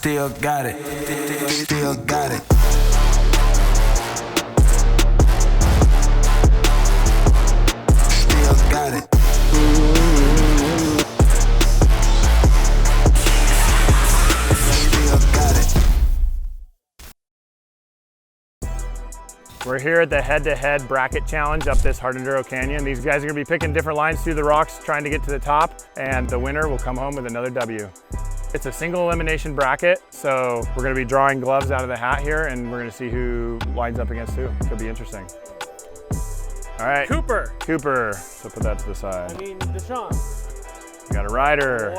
Still got it. Still got it. Still got it. Still got it. We're here at the head-to-head bracket challenge up this Hard Enduro Canyon. These guys are gonna be picking different lines through the rocks, trying to get to the top, and the winner will come home with another W. It's a single elimination bracket, so we're gonna be drawing gloves out of the hat here, and we're gonna see who lines up against who. Could be interesting. All right. Cooper. Cooper. So put that to the side. I mean, Deshaun. We got a rider.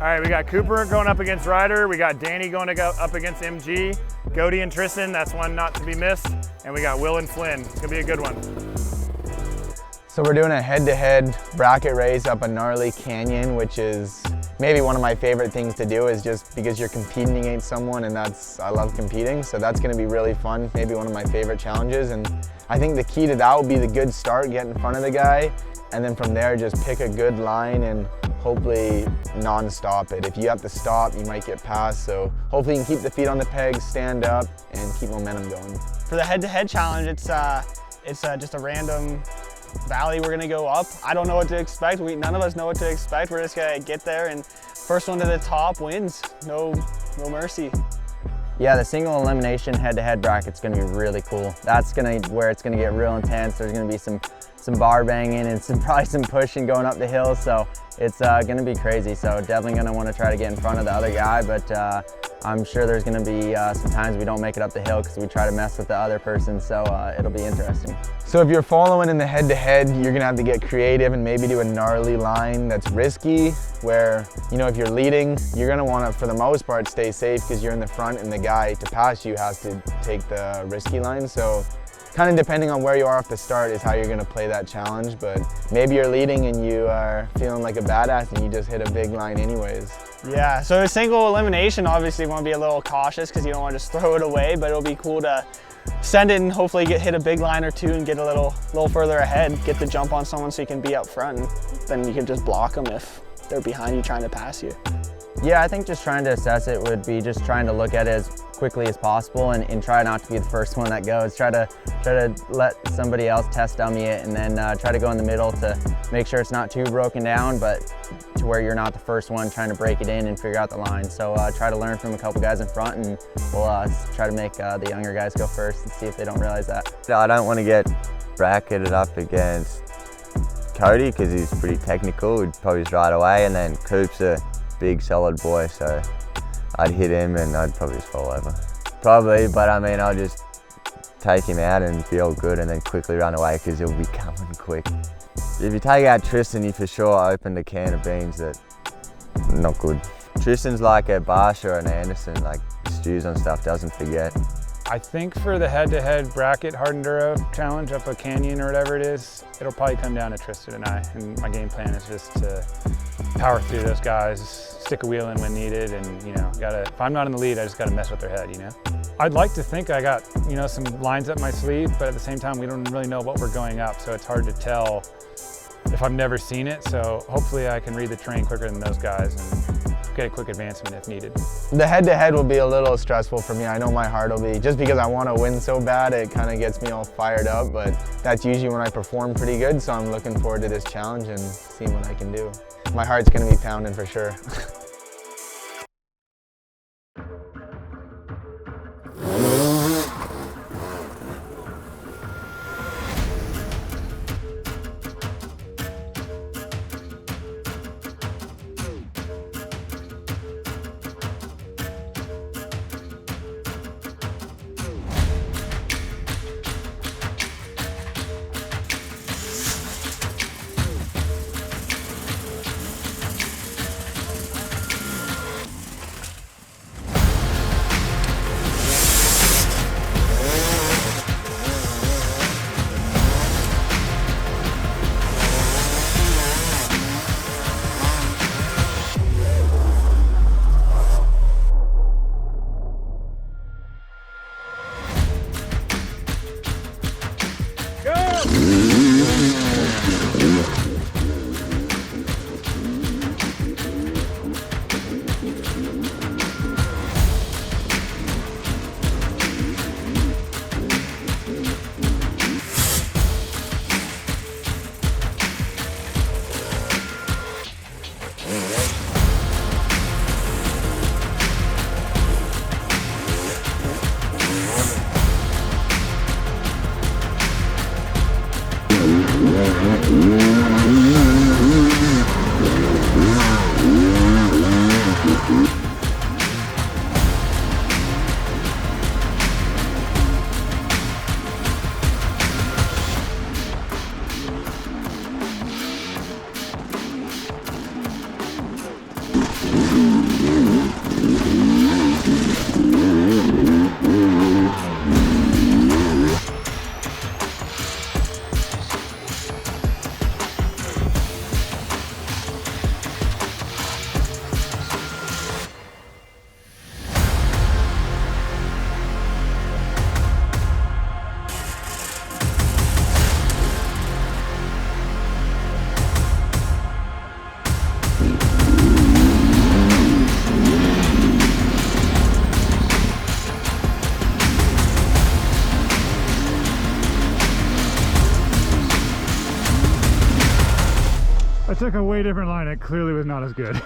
All right, we got Cooper going up against Ryder. We got Danny going to go up against MG. Cody and Tristan, that's one not to be missed. And we got Will and Flynn. It's gonna be a good one. So we're doing a head-to-head bracket race up a gnarly canyon, which is maybe one of my favorite things to do, is just because you're competing against someone, and I love competing. So that's gonna be really fun, maybe one of my favorite challenges. And I think the key to that will be the good start, get in front of the guy, and then from there just pick a good line and hopefully non-stop it. If you have to stop, you might get past. So hopefully you can keep the feet on the pegs, stand up, and keep momentum going. For the head-to-head challenge, it's just a random valley we're gonna go up. I don't know what to expect. None of us know what to expect. We're just gonna get there, and first one to the top wins. No mercy. Yeah, the single elimination head-to-head bracket's gonna be really cool. That's where it's gonna get real intense. There's gonna be some bar banging and probably some pushing going up the hill, so it's gonna be crazy. So definitely gonna wanna try to get in front of the other guy, but I'm sure there's gonna be some times we don't make it up the hill because we try to mess with the other person, so it'll be interesting. So if you're following in the head-to-head, you're gonna have to get creative and maybe do a gnarly line that's risky, where, you know, if you're leading, you're gonna wanna, for the most part, stay safe because you're in the front and the guy to pass you has to take the risky line. So kind of depending on where you are off the start is how you're gonna play that challenge, but maybe you're leading and you are feeling like a badass and you just hit a big line anyways. Yeah, so a single elimination, obviously you want to be a little cautious because you don't want to just throw it away, but it'll be cool to send it and hopefully hit a big line or two and get a little further ahead, get the jump on someone so you can be up front, and then you can just block them if they're behind you trying to pass you. Yeah, I think just trying to assess it would be just trying to look at it as quickly as possible and try not to be the first one that goes. Try to let somebody else test dummy it, and then try to go in the middle to make sure it's not too broken down, but to where you're not the first one trying to break it in and figure out the line. So try to learn from a couple guys in front, and we'll try to make the younger guys go first and see if they don't realize that. I don't want to get bracketed up against Cody because he's pretty technical. He'd probably just ride away, and then Coop's a big solid boy, so I'd hit him and I'd probably just fall over. Probably, but I mean, I'll just take him out and feel good and then quickly run away because he'll be coming quick. If you take out Tristan, you for sure opened a can of beans that not good. Tristan's like a Barsha or an Anderson, like stews on stuff, doesn't forget. I think for the head-to-head bracket Hard Enduro challenge up a canyon or whatever it is, it'll probably come down to Tristan and I. And my game plan is just to power through those guys, stick a wheel in when needed, and if I'm not in the lead, I just gotta mess with their head, I'd like to think I got, some lines up my sleeve, but at the same time, we don't really know what we're going up, so it's hard to tell if I've never seen it. So hopefully I can read the terrain quicker than those guys and get a quick advancement if needed. The head-to-head will be a little stressful for me. I know my heart will be, just because I want to win so bad, it kind of gets me all fired up, but that's usually when I perform pretty good, so I'm looking forward to this challenge and seeing what I can do. My heart's going to be pounding for sure. I took a way different line. It clearly was not as good.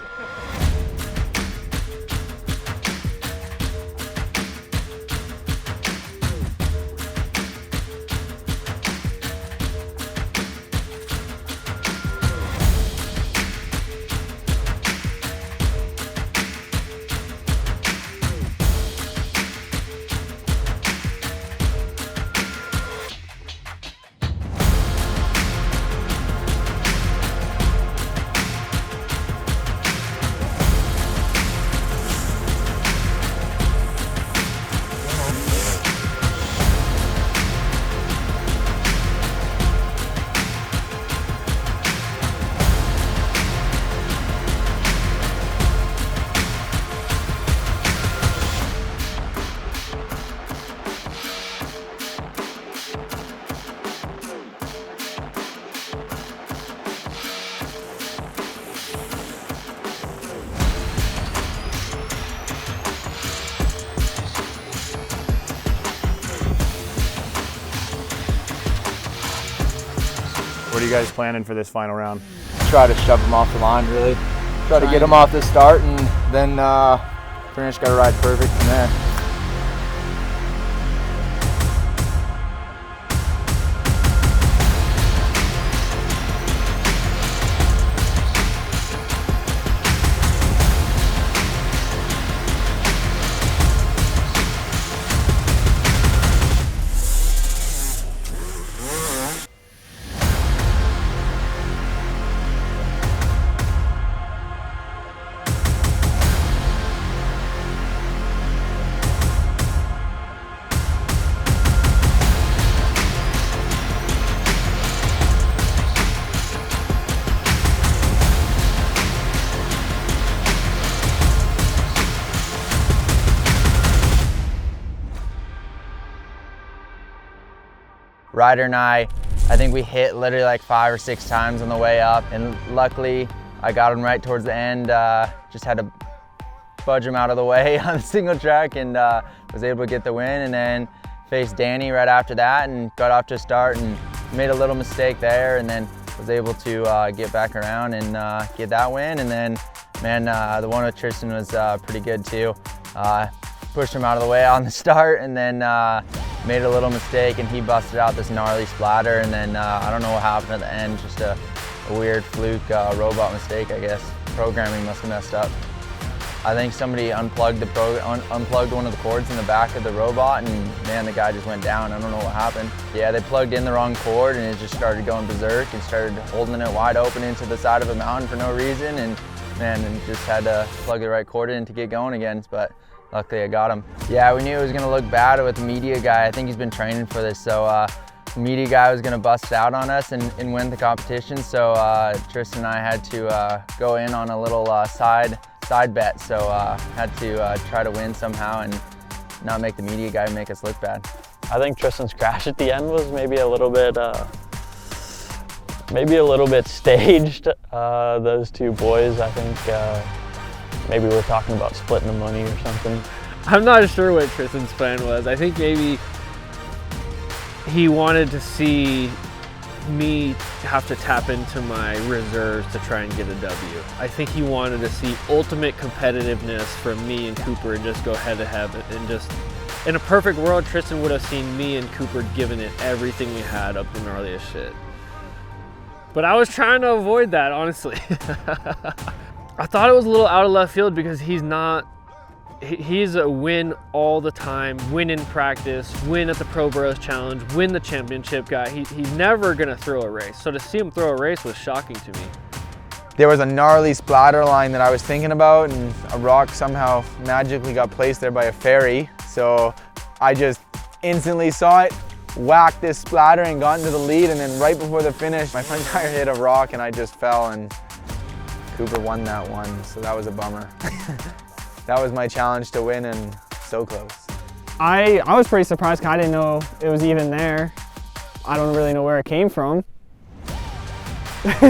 What are you guys planning for this final round? Try to shove him off the line, really. Try to get him off the start, and then pretty much got to ride perfect from there. Ryder and I think we hit literally like 5 or 6 times on the way up, and luckily I got him right towards the end. Just had to budge him out of the way on the single track, and was able to get the win, and then faced Danny right after that and got off to a start and made a little mistake there, and then was able to get back around and get that win. And then, man, the one with Tristan was pretty good too. Pushed him out of the way on the start, and then made a little mistake, and he busted out this gnarly splatter, and then I don't know what happened at the end, just a weird fluke robot mistake, I guess. Programming must have messed up. I think somebody unplugged unplugged one of the cords in the back of the robot, and man, the guy just went down. I don't know what happened. Yeah, they plugged in the wrong cord, and it just started going berserk and started holding it wide open into the side of a mountain for no reason, and man, and just had to plug the right cord in to get going again, but luckily I got him. Yeah, we knew it was gonna look bad with the media guy. I think he's been training for this, so the media guy was gonna bust out on us and win the competition, so Tristan and I had to go in on a little side bet, so had to try to win somehow and not make the media guy make us look bad. I think Tristan's crash at the end was maybe a little bit staged. Those two boys, I think maybe we're talking about splitting the money or something. I'm not sure what Tristan's plan was. I think maybe he wanted to see me have to tap into my reserves to try and get a W. I think he wanted to see ultimate competitiveness from me and Cooper and just go head to head, and just, in a perfect world, Tristan would have seen me and Cooper giving it everything we had up the gnarliest shit. But I was trying to avoid that, honestly. I thought it was a little out of left field because he's a win all the time, win in practice, win at the Pro Burros Challenge, win the championship guy. He's never gonna throw a race. So to see him throw a race was shocking to me. There was a gnarly splatter line that I was thinking about, and a rock somehow magically got placed there by a fairy. So I just instantly saw it, whacked this splatter and got into the lead, and then right before the finish, my front tire hit a rock and I just fell, and Cooper won that one, so that was a bummer. That was my challenge to win, and so close. I was pretty surprised because I didn't know it was even there. I don't really know where it came from. The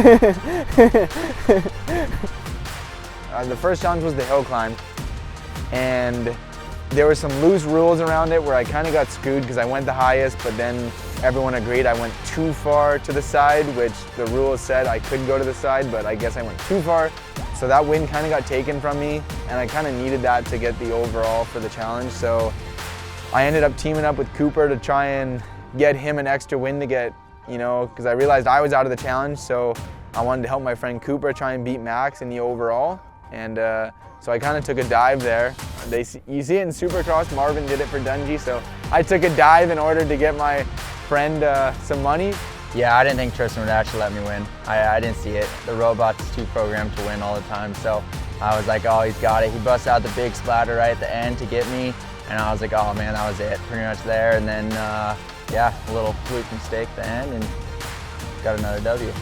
first challenge was the hill climb, and there were some loose rules around it where I kind of got screwed because I went the highest, but then everyone agreed I went too far to the side, which the rules said I could go to the side, but I guess I went too far. So that win kind of got taken from me, and I kind of needed that to get the overall for the challenge. So I ended up teaming up with Cooper to try and get him an extra win to get, you know, because I realized I was out of the challenge, so I wanted to help my friend Cooper try and beat Max in the overall. And so I kind of took a dive there. You see it in Supercross, Marvin did it for Dungey, so I took a dive in order to get my friend some money. Yeah, I didn't think Tristan would actually let me win. I didn't see it. The robot's too programmed to win all the time, so I was like, oh, he's got it. He busted out the big splatter right at the end to get me, and I was like, oh man, that was it, pretty much there. And then, yeah, a little fluke mistake at the end, and got another W.